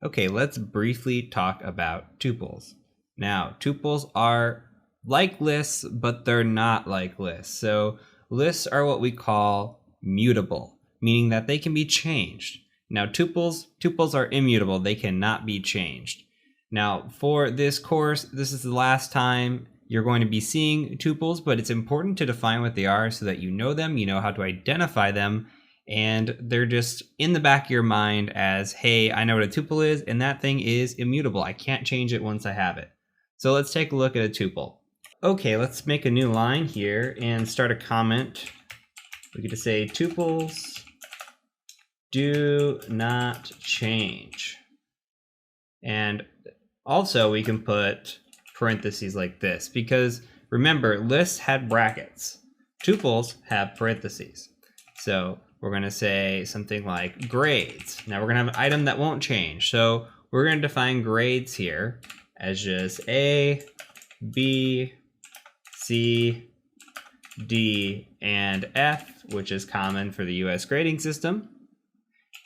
Okay, let's briefly talk about tuples. Now, tuples are like lists, but they're not like lists. So lists are what we call mutable, meaning that they can be changed. Now, tuples are immutable. They cannot be changed. Now, for this course, this is the last time you're going to be seeing tuples, but it's important to define what they are so that you know them, you know how to identify them, and they're just in the back of your mind as, hey, I know what a tuple is, and that thing is immutable. I can't change it once I have it. So let's take a look at a tuple. Okay, let's make a new line here and start a comment. We get to say tuples do not change. And also we can put parentheses like this, because remember, lists had brackets. Tuples have parentheses. So we're going to say something like grades. Now we're going to have an item that won't change. So we're going to define grades here as just A, B, C, D, and F, which is common for the US grading system.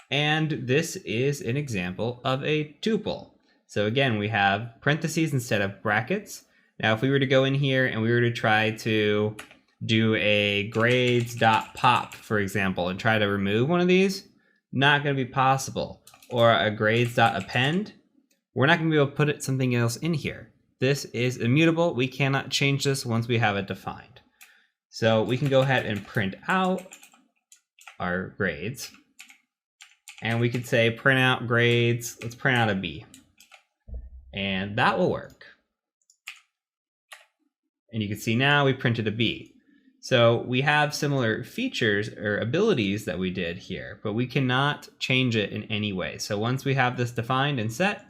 And this is an example of a tuple. So again, we have parentheses instead of brackets. Now if we were to go in here and we were to try to do a grades.pop, for example, and try to remove one of these, not going to be possible. Or a grades.append, we're not going to be able to put something else in here. This is immutable. We cannot change this once we have it defined. So we can go ahead and print out our grades. And we could say print out grades. Let's print out a B. And that will work. And you can see now we printed a B. So we have similar features or abilities that we did here, but we cannot change it in any way. So once we have this defined and set,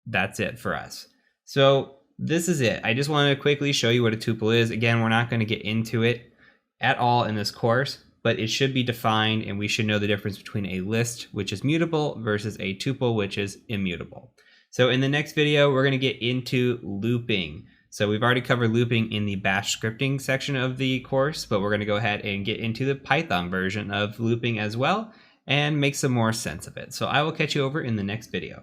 that's it for us. So this is it. I just wanted to quickly show you what a tuple is. Again, we're not going to get into it at all in this course, but it should be defined and we should know the difference between a list, which is mutable, versus a tuple, which is immutable. So in the next video, we're going to get into looping. So we've already covered looping in the bash scripting section of the course, but we're going to go ahead and get into the Python version of looping as well and make some more sense of it. So I will catch you over in the next video.